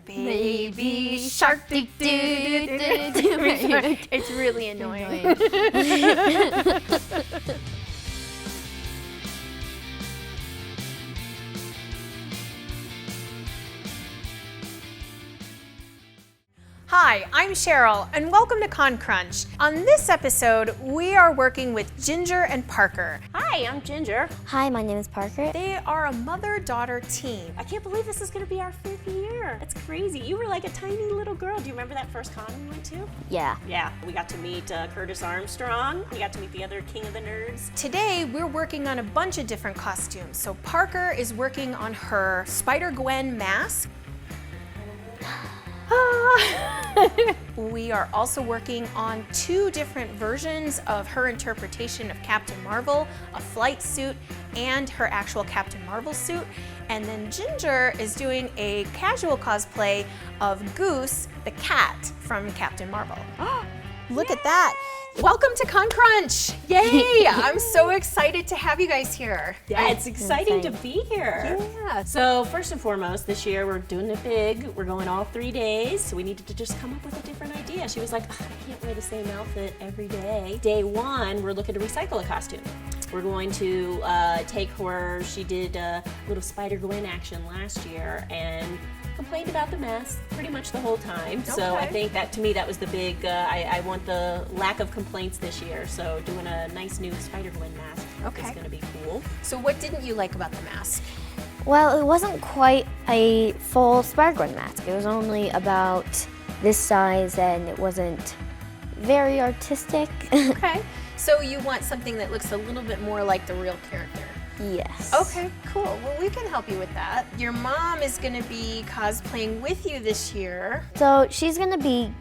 Baby shark, do do do do do. It's really annoying. Hi, I'm Cheryl, and welcome to Con Crunch. On this episode, we are working with Ginger and Parker. Hi, I'm Ginger. Hi, my name is Parker. They are a mother-daughter team. I can't believe this is going to be our 5th year. That's crazy. You were like a tiny little girl. Do you remember that first con we went to? Yeah. Yeah, we got to meet Curtis Armstrong. We got to meet the other king of the nerds. Today, we're working on a bunch of different costumes. So Parker is working on her Spider-Gwen mask. We are also working on 2 different versions of her interpretation of Captain Marvel, a flight suit and her actual Captain Marvel suit. And then Ginger is doing a casual cosplay of Goose, the cat from Captain Marvel. Look at that. Welcome to Con Crunch. Yay, I'm so excited to have you guys here. Yeah, it's exciting to be here. Yeah. So first and foremost, this year we're doing it big. We're going all 3 days, so we needed to just come up with a different idea. She was like, I can't wear the same outfit every day. Day 1, we're looking to recycle a costume. We're going to take her, she did a little Spider-Gwen action last year and complained about the mask pretty much the whole time. Okay. So I think that, to me, that was the big, I want the lack of complaints this year. So doing a nice new Spider-Gwen mask is going to be cool. So what didn't you like about the mask? Well, it wasn't quite a full Spider-Gwen mask. It was only about this size and it wasn't very artistic. Okay. So you want something that looks a little bit more like the real character? Yes. Okay, cool. Well, we can help you with that. Your mom is going to be cosplaying with you this year. So she's going to be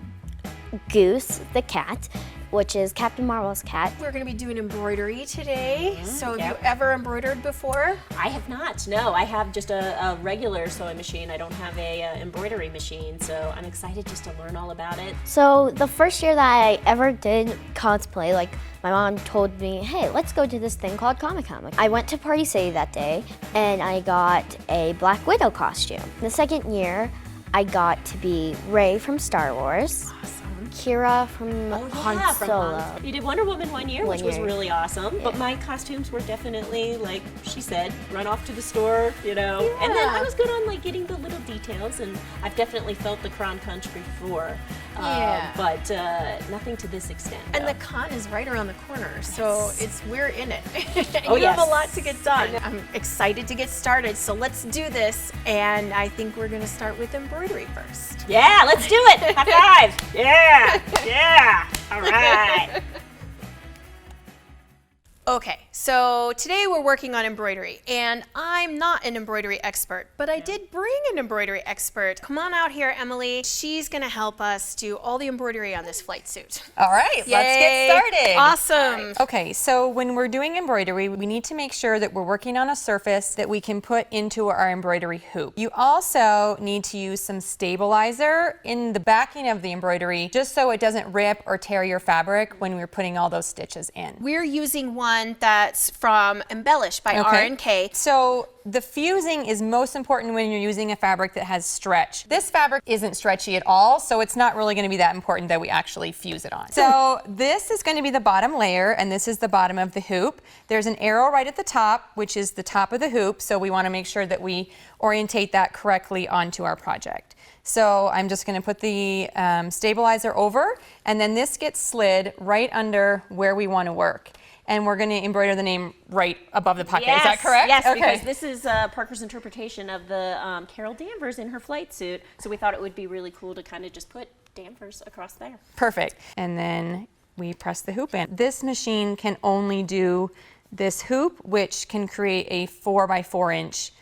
Goose, the cat, which is Captain Marvel's cat. We're going to be doing embroidery today. So have you ever embroidered before? I have not, no. I have just a regular sewing machine. I don't have a embroidery machine, so I'm excited just to learn all about it. So the first year that I ever did cosplay, like my mom told me, hey, let's go to this thing called Comic-Con. I went to Party City that day and I got a Black Widow costume. The second year, I got to be Rey from Star Wars. Awesome. Kira from Han Solo. You did Wonder Woman one year, which was really awesome. Yeah. But my costumes were definitely, like she said, run off to the store, you know. Yeah. And then I was good on like getting the little details, and I've definitely felt the Con Crunch before. But nothing to this extent. And no. the con is right around the corner, so we're in it. You have a lot to get done. I'm excited to get started, so let's do this. And I think we're gonna start with embroidery first. Yeah, let's do it. High five. Yeah, yeah. All right. Okay, so today we're working on embroidery, and I'm not an embroidery expert, but I did bring an embroidery expert. Come on out here, Emily. She's gonna help us do all the embroidery on this flight suit. All right, let's get started. Awesome. Okay, so when we're doing embroidery, we need to make sure that we're working on a surface that we can put into our embroidery hoop. You also need to use some stabilizer in the backing of the embroidery, just so it doesn't rip or tear your fabric when we're putting all those stitches in. We're using one that's from Embellish by R&K. So the fusing is most important when you're using a fabric that has stretch. This fabric isn't stretchy at all, so it's not really going to be that important that we actually fuse it on. So this is going to be the bottom layer, and this is the bottom of the hoop. There's an arrow right at the top, which is the top of the hoop, so we want to make sure that we orientate that correctly onto our project. So I'm just going to put the stabilizer over, and then this gets slid right under where we want to work. And we're going to embroider the name right above the pocket. Yes, is that correct? Yes, because this is Parker's interpretation of the Carol Danvers in her flight suit. So we thought it would be really cool to kind of just put Danvers across there. Perfect. And then we press the hoop in. This machine can only do this hoop, which can create a 4x4 inch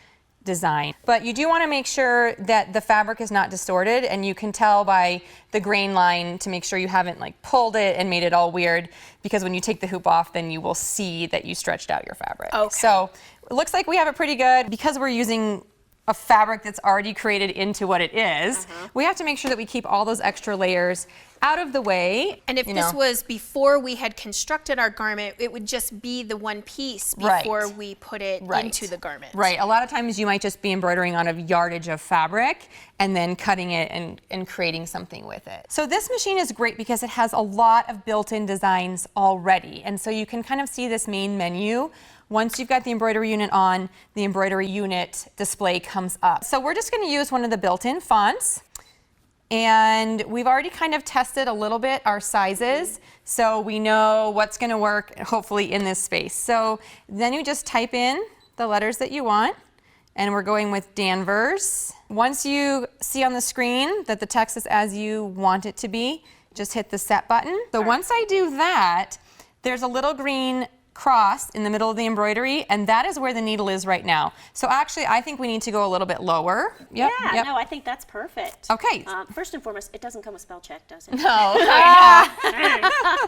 design. But you do want to make sure that the fabric is not distorted, and you can tell by the grain line to make sure you haven't like pulled it and made it all weird, because when you take the hoop off, then you will see that you stretched out your fabric. Okay. So it looks like we have it pretty good. Because we're using a fabric that's already created into what it is. We have to make sure that we keep all those extra layers out of the way. And if this was before we had constructed our garment, it would just be the one piece before we put it into the garment. Right. A lot of times you might just be embroidering on a yardage of fabric and then cutting it and creating something with it. So this machine is great because it has a lot of built-in designs already. And so you can kind of see this main menu. Once you've got the embroidery unit on, the embroidery unit display comes up. So we're just going to use one of the built-in fonts. And we've already kind of tested a little bit our sizes, so we know what's going to work, hopefully, in this space. So then you just type in the letters that you want, and we're going with Danvers. Once you see on the screen that the text is as you want it to be, just hit the set button. So once I do that, there's a little green cross in the middle of the embroidery, and that is where the needle is right now. So actually, I think we need to go a little bit lower. No, I think that's perfect. Okay. First and foremost, it doesn't come with spell check, does it? No. I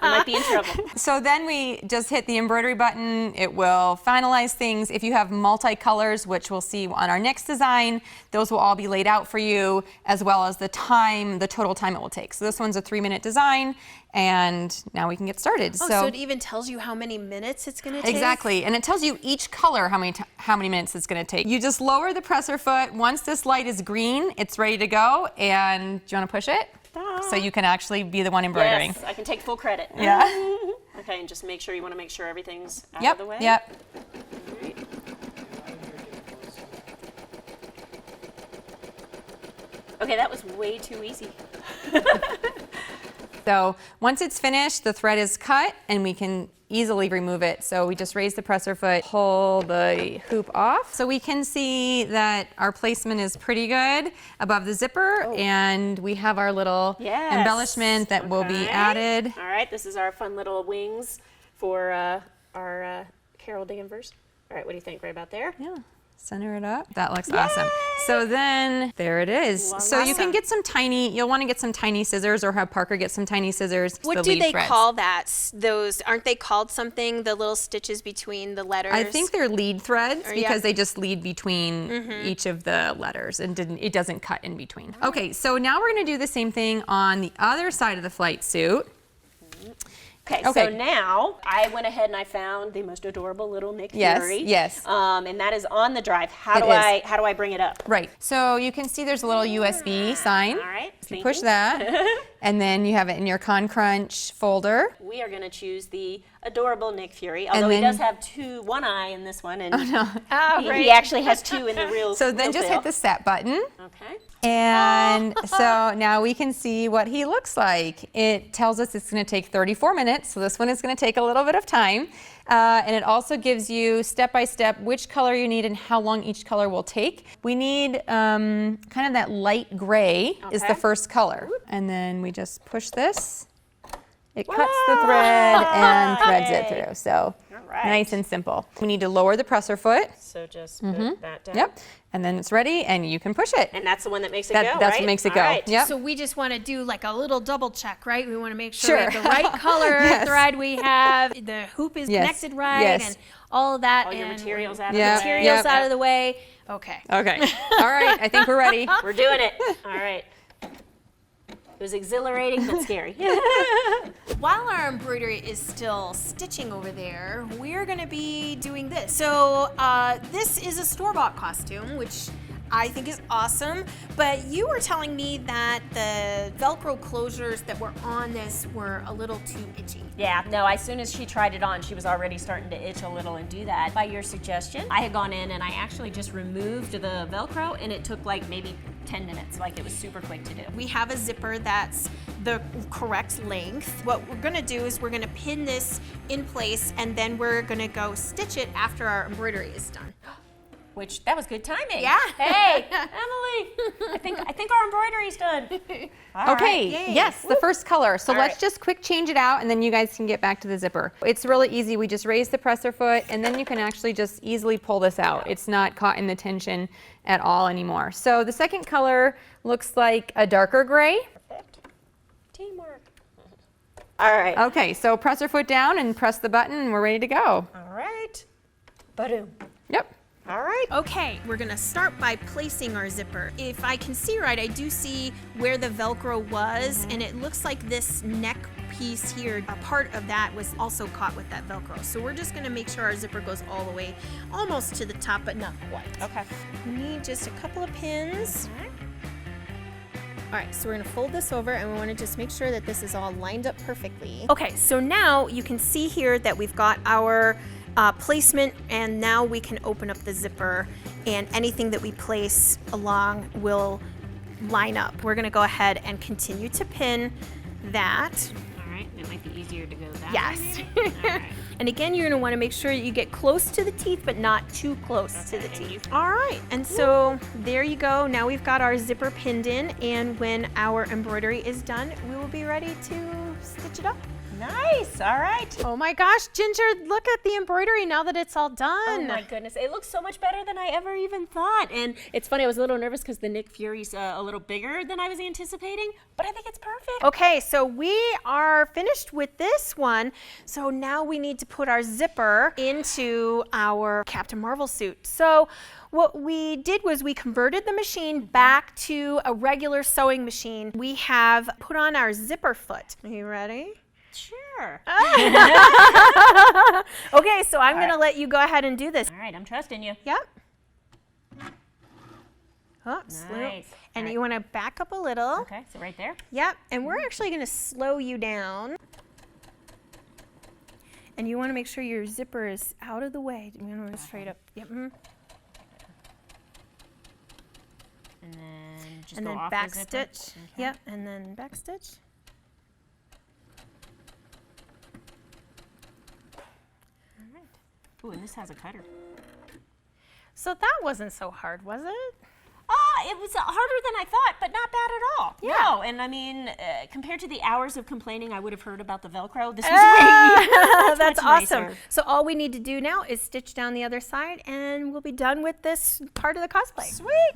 I might be in trouble. So then we just hit the embroidery button. It will finalize things. If you have multi-colors, which we'll see on our next design, those will all be laid out for you, as well as the time, the total time it will take. So this one's a 3-minute design, and now we can get started. Oh, so it even tells you how many minutes it's going to take? Exactly, and it tells you each color how many minutes it's going to take. You just lower the presser foot. Once this light is green, it's ready to go, and do you want to push it? So you can actually be the one embroidering. Yes, I can take full credit. Yeah. Okay, and just make sure, you want to make sure everything's out Yep, of the way? yep. Okay, that was way too easy. So once it's finished, the thread is cut and we can easily remove it. So we just raise the presser foot, pull the hoop off. So we can see that our placement is pretty good above the zipper, and we have our little embellishment that will be added. All right, this is our fun little wings for our Carol Danvers. All right, what do you think right about there? Yeah. Center it up. That looks awesome. So then there it is. So you can get some tiny, you'll want to get some tiny scissors, or have Parker get some tiny scissors. What do they call that? Those, aren't they called something, the little stitches between the letters? I think they're lead threads, because they just lead between each of the letters, and it doesn't cut in between. Okay, so now we're going to do the same thing on the other side of the flight suit. Okay, so now I went ahead and I found the most adorable little Nick Fury. Yes. And that is on the drive. How do I bring it up? Right. So you can see there's a little USB sign. All right. So you push that, and then you have it in your Con Crunch folder. We are going to choose the adorable Nick Fury, although he does have one eye in this one, and he actually has two in the real. So then just hit the set button. Okay. And so now we can see what he looks like. It tells us it's going to take 34 minutes, so this one is going to take a little bit of time. And it also gives you step-by-step which color you need and how long each color will take. We need kind of that light gray is the first color. And then we just push this. It cuts the thread and threads it through. So nice and simple. We need to lower the presser foot. So just put that down. Yep. And then it's ready, and you can push it. And that's the one that makes it go, That's right? what makes it go. Right. Yep. So we just want to do like a little double check, right? We want to make sure we have the right color thread we have, the hoop is connected right, and all of that. All your materials out of the way. Okay. Okay. All right. I think we're ready. We're doing it. All right. It was exhilarating but scary. While our embroidery is still stitching over there, we're going to be doing this. So this is a store-bought costume, which I think is awesome, but you were telling me that the Velcro closures that were on this were a little too itchy. Yeah, no, as soon as she tried it on, she was already starting to itch a little and do that. By your suggestion, I had gone in and I actually just removed the Velcro, and it took like maybe 10 minutes. Like, it was super quick to do. We have a zipper that's the correct length. What we're gonna do is we're gonna pin this in place, and then we're gonna go stitch it after our embroidery is done. Which, that was good timing. Yeah. Hey, Emily, I think our embroidery's done. All Okay, right. yes, the first color. So All let's right. just quick change it out, and then you guys can get back to the zipper. It's really easy. We just raise the presser foot, and then you can actually just easily pull this out. It's not caught in the tension at all anymore. So the second color looks like a darker gray. Perfect. Teamwork. All right. Okay, so presser foot down and press the button, and we're ready to go. All right. Ba-doom. Yep. All right. Okay, we're gonna start by placing our zipper. If I can see right, I do see where the Velcro was, and it looks like this neck piece here, a part of that was also caught with that Velcro. So we're just gonna make sure our zipper goes all the way, almost to the top, but not quite. Okay. We need just a couple of pins. All right, so we're gonna fold this over, and we wanna just make sure that this is all lined up perfectly. Okay, so now you can see here that we've got our placement, and now we can open up the zipper, and anything that we place along will line up. We're gonna go ahead and continue to pin that. All right, it might be easier to go that Yes. way. Maybe? All right. And again, you're gonna wanna make sure that you get close to the teeth, but not too close to the teeth. All right, and so there you go. Now we've got our zipper pinned in, and when our embroidery is done, we will be ready to stitch it up. Nice. All right. Oh my gosh, Ginger, look at the embroidery now that it's all done. Oh my goodness, it looks so much better than I ever even thought. And it's funny, I was a little nervous because the Nick Fury's a little bigger than I was anticipating, but I think it's perfect. Okay, so we are finished with this one. So now we need to put our zipper into our Captain Marvel suit. So what we did was we converted the machine back to a regular sewing machine. We have put on our zipper foot. Are you ready? Sure. Okay, so I'm going to let you go ahead and do this. All right, I'm trusting you. Yep. Oh, slow. Nice. And All you want to back up a little. Okay, so right there. Yep, and we're actually going to slow you down. And you want to make sure your zipper is out of the way. You want to straight up. Yep. And then just And go then off back the zipper. stitch. Okay. Yep, and then back stitch. All right. Ooh, and this has a cutter. So that wasn't so hard, was it? It was harder than I thought, but not bad at all. Yeah. No, and I mean, compared to the hours of complaining I would have heard about the Velcro, this was way That's much awesome. nicer. So all we need to do now is stitch down the other side, and we'll be done with this part of the cosplay. Sweet.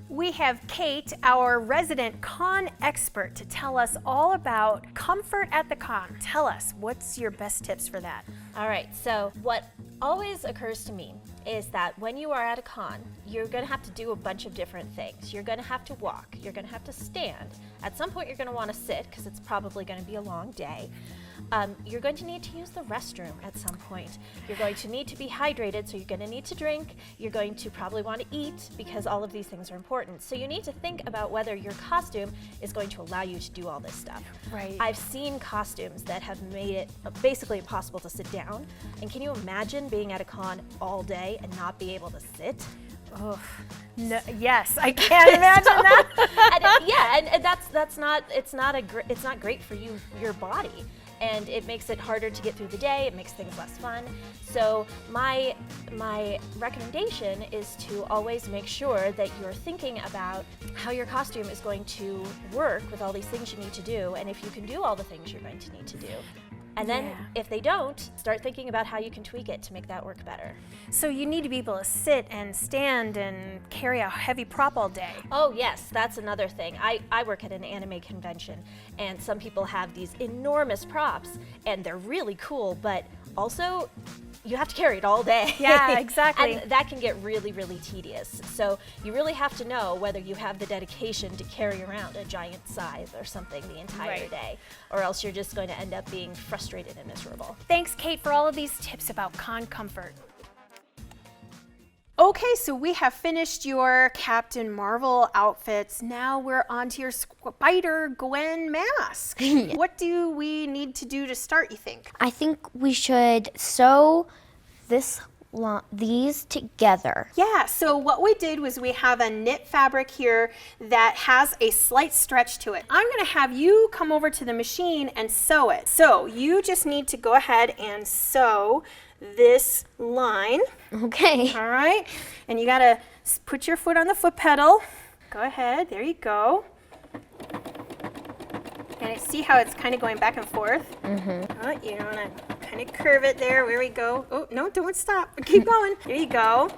We have Kate, our resident con expert, to tell us all about comfort at the con. Tell us, what's your best tips for that? All right, so what always occurs to me is that when you are at a con, you're going to have to do a bunch of different things. You're going to have to walk, you're going to have to stand. At some point, you're going to want to sit because it's probably going to be a long day. You're going to need to use the restroom at some point. You're going to need to be hydrated, so you're going to need to drink. You're going to probably want to eat because all of these things are important. So you need to think about whether your costume is going to allow you to do all this stuff. Right. I've seen costumes that have made it basically impossible to sit down. And can you imagine being at a con all day and not be able to sit? Oh, no, yes, I can't imagine that. And that's not great for your body. And it makes it harder to get through the day. It makes things less fun. So my recommendation is to always make sure that you're thinking about how your costume is going to work with all these things you need to do, and if you can do all the things you're going to need to do. And then if they don't, start thinking about how you can tweak it to make that work better. So you need to be able to sit and stand and carry a heavy prop all day. Oh yes, that's another thing. I work at an anime convention, and some people have these enormous props, and they're really cool, but also you have to carry it all day. Yeah, exactly. And that can get really, really tedious. So you really have to know whether you have the dedication to carry around a giant scythe or something the entire day, or else you're just going to end up being frustrated and miserable. Thanks, Kate, for all of these tips about con comfort. Okay, so we have finished your Captain Marvel outfits. Now we're on to your Spider-Gwen mask. What do we need to do to start, you think? I think we should sew these together. Yeah, so what we did was we have a knit fabric here that has a slight stretch to it. I'm gonna have you come over to the machine and sew it. So you just need to go ahead and sew this line. Okay. All right, and you gotta put your foot on the foot pedal. Go ahead, there you go. And see how it's kind of going back and forth? Mm-hmm. You wanna kind of curve it there, there we go. Oh, no, don't stop, keep going. There you go.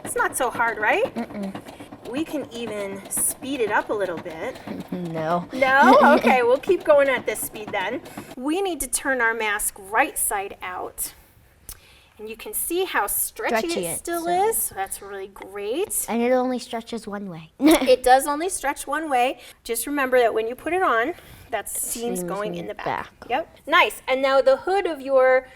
It's not so hard, right? Mm-mm. We can even speed it up a little bit. No. No? Okay, we'll keep going at this speed then. We need to turn our mask right side out. And you can see how stretchy it still is. So that's really great. And it only stretches one way. It does only stretch one way. Just remember that when you put it on, that seam's going in the back. Yep. Nice. And now the hood of your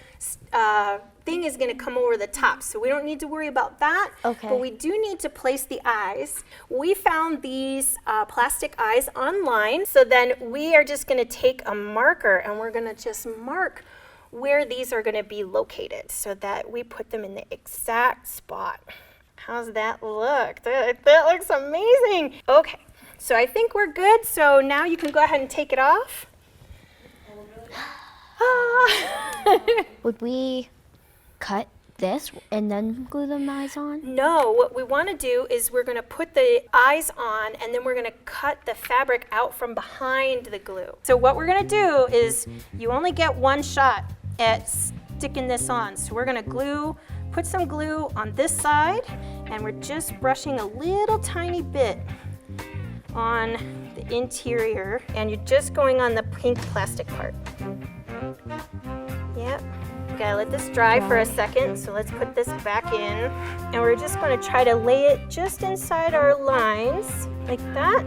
thing is going to come over the top, so we don't need to worry about that. Okay. But we do need to place the eyes. We found these plastic eyes online, so then we are just going to take a marker and we're going to just mark where these are going to be located so that we put them in the exact spot. How's that look? That looks amazing. Okay, so I think we're good. So now you can go ahead and take it off. Would we cut this and then glue the eyes on? No, what we want to do is we're going to put the eyes on and then we're going to cut the fabric out from behind the glue. So what we're going to do is you only get one shot at sticking this on. So we're going to put some glue on this side, and we're just brushing a little tiny bit on the interior, and you're just going on the pink plastic part. Yep. Gotta let this dry for a second, so let's put this back in. And we're just gonna try to lay it just inside our lines, like that.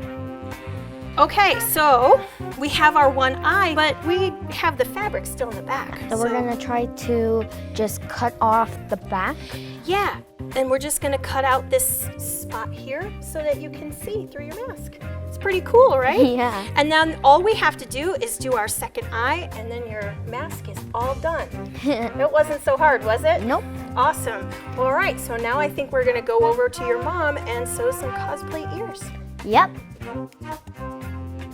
Okay, so we have our one eye, but we have the fabric still in the back. So we're gonna try to just cut off the back. Yeah, and we're just gonna cut out this spot here so that you can see through your mask. It's pretty cool, right? Yeah. And then all we have to do is do our second eye, and then your mask is all done. It wasn't so hard, was it? Nope. Awesome. All right, so now I think we're gonna go over to your mom and sew some cosplay ears. Yep.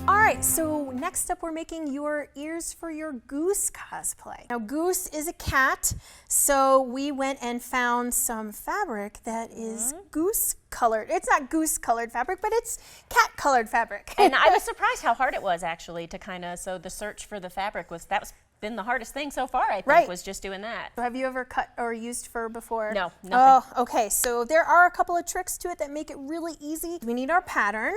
All right, so next up we're making your ears for your Goose cosplay. Now Goose is a cat, so we went and found some fabric that is goose colored. It's not goose colored fabric, but it's cat colored fabric. And I was surprised how hard it was actually to kind of, so the search for the fabric was been the hardest thing so far, I think, was just doing that. Have you ever cut or used fur before? No, nothing. Oh, okay. So there are a couple of tricks to it that make it really easy. We need our pattern,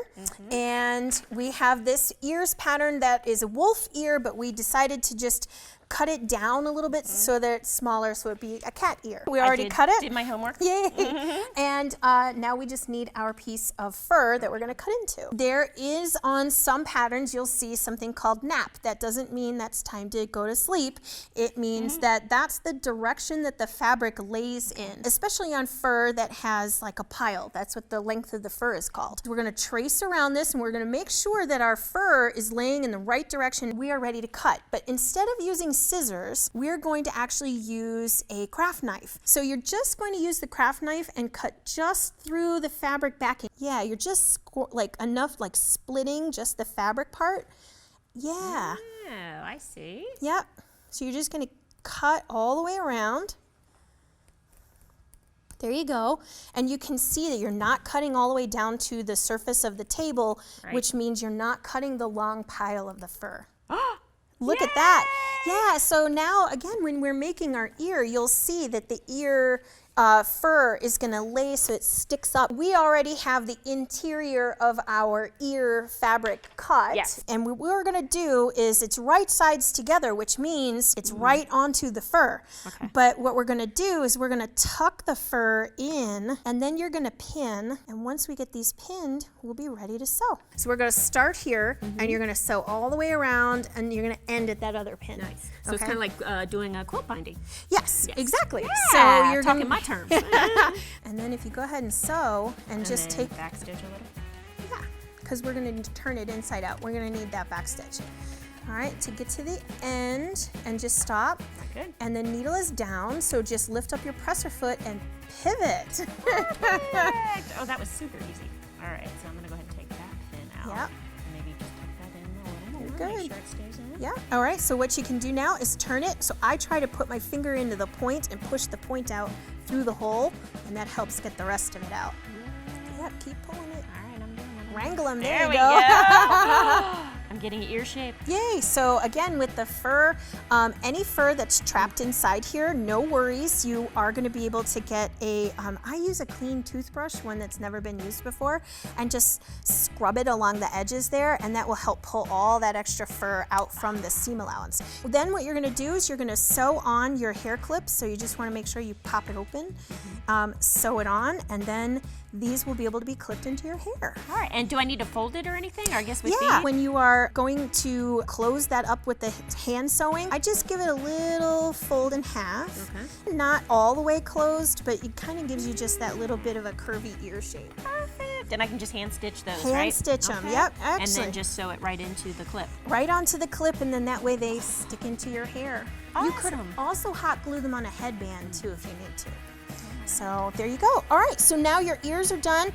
and we have this ears pattern that is a wolf ear, but we decided to just cut it down a little bit so that it's smaller, so it'd be a cat ear. We already cut it. Did my homework. Yay! And now we just need our piece of fur that we're going to cut into. There is on some patterns, you'll see something called nap. That doesn't mean that's time to go to sleep. It means that that's the direction that the fabric lays in, especially on fur that has like a pile. That's what the length of the fur is called. We're going to trace around this, and we're going to make sure that our fur is laying in the right direction. We are ready to cut. But instead of using scissors, we're going to actually use a craft knife. So you're just going to use the craft knife and cut just through the fabric backing. Yeah, you're just like enough, like splitting just the fabric part. Yeah. Oh, I see. Yep. So you're just going to cut all the way around. There you go. And you can see that you're not cutting all the way down to the surface of the table, which means you're not cutting the long pile of the fur. Look at that. Yeah, so now again, when we're making our ear, you'll see that the ear fur is going to lay so it sticks up. We already have the interior of our ear fabric cut. Yes. And what we're going to do is it's right sides together, which means it's right onto the fur. Okay. But what we're going to do is we're going to tuck the fur in, and then you're going to pin. And once we get these pinned, we'll be ready to sew. So we're going to start here, and you're going to sew all the way around, and you're going to end at that other pin. Nice. So it's kind of like doing a quilt binding. Yes, exactly. Yeah, So you're talking gonna, my terms. and then if you go ahead and sew and just take, backstitch a little. yeah, because we're going to turn it inside out. We're going to need that back stitch. All right, to get to the end and just stop. Good. And the needle is down, so just lift up your presser foot and pivot. Perfect. Oh, that was super easy. All right, so I'm going to go ahead and take that pin out. Yep. And maybe just tuck that in a little more. Good. Make sure it stays in. Yeah, all right, so what you can do now is turn it. So I try to put my finger into the point and push the point out through the hole, and that helps get the rest of it out. Yeah, keep pulling it. All right, I'm doing it. Wrangle them, There there we you go. go. I'm getting ear shape. Yay! So again, with the fur, any fur that's trapped inside here, no worries. You are going to be able to get I use a clean toothbrush, one that's never been used before, and just scrub it along the edges there, and that will help pull all that extra fur out from the seam allowance. Then what you're going to do is you're going to sew on your hair clips, so you just want to make sure you pop it open, sew it on, and then these will be able to be clipped into your hair. All right, and do I need to fold it or anything? Or I guess with Yeah, these? when you are going to close that up with the hand sewing, I just give it a little fold in half. Okay. Not all the way closed, but it kind of gives you just that little bit of a curvy ear shape. Perfect. And I can just hand stitch those, Hand right? stitch them, yep, And excellent. then just sew it right into the clip. Right onto the clip, and then that way they stick into your hair. You could Awesome. also hot glue them on a headband too if you need to. So there you go. All right, so now your ears are done.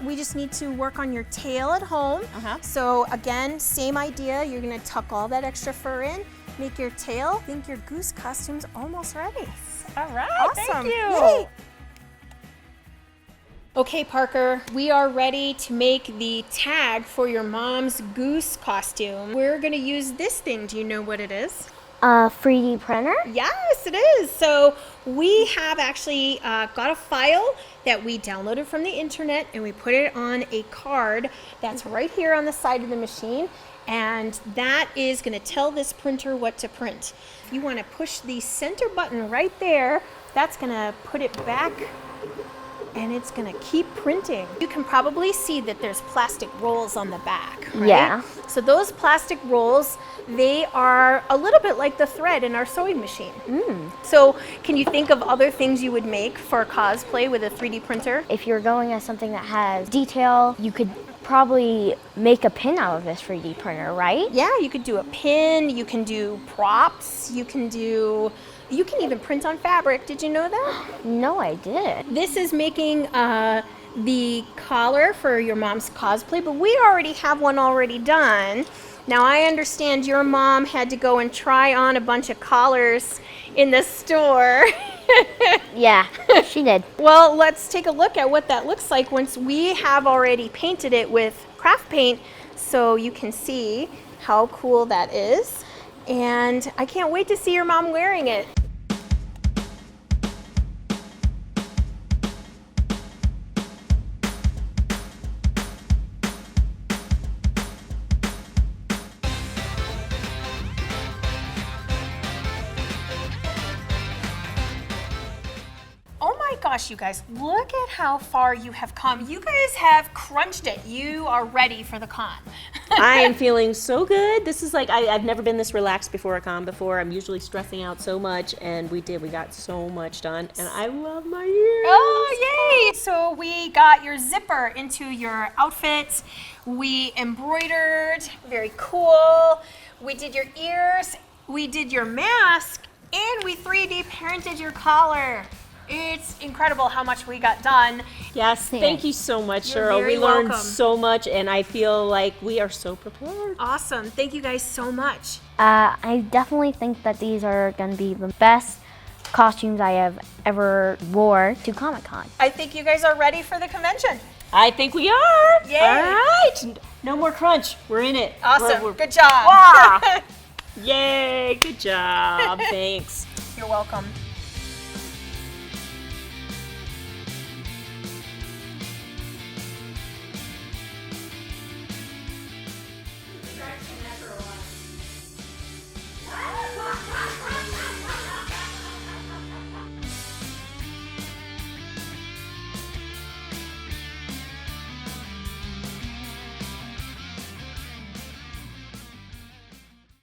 We just need to work on your tail at home. So again, same idea. You're gonna tuck all that extra fur in, make your tail. I think your goose costume's almost ready. All right, Awesome. thank you. Yay. Okay, Parker, we are ready to make the tag for your mom's goose costume. We're gonna use this thing. Do you know what it is? 3D printer. Yes, it is. So we have actually got a file that we downloaded from the internet, and we put it on a card that's right here on the side of the machine, and that is going to tell this printer what to print. If you want to push the center button right there, that's going to put it back, and it's going to keep printing. You can probably see that there's plastic rolls on the back, right? Yeah. So those plastic rolls, they are a little bit like the thread in our sewing machine. So can you think of other things you would make for cosplay with a 3D printer? If you're going at something that has detail, you could probably make a pin out of this 3D printer, right? Yeah, you could do a pin, you can do props, you can even print on fabric. Did you know that? No, I didn't. This is making the collar for your mom's cosplay, but we already have one already done. Now I understand your mom had to go and try on a bunch of collars in the store. Yeah, she did. Well, let's take a look at what that looks like once we have already painted it with craft paint, so you can see how cool that is. And I can't wait to see your mom wearing it. Oh my gosh, you guys, look at how far you have come. You guys have crunched it. You are ready for the con. I am feeling so good. This is like, I've never been this relaxed before a con before. I'm usually stressing out so much, and we got so much done, and I love my ears. Oh, yay! So we got your zipper into your outfit. We embroidered, very cool. We did your ears, we did your mask, and we 3D printed your collar. It's incredible how much we got done. Yes, thank you so much, You're Cheryl. very We learned welcome. so much, and I feel like we are so prepared. Awesome. Thank you guys so much. I definitely think that these are going to be the best costumes I have ever wore to Comic-Con. I think you guys are ready for the convention. I think we are. Yay. All right. No more crunch. We're in it. Awesome. We're- Good job. Ah! Yay. Good job. Thanks. You're welcome.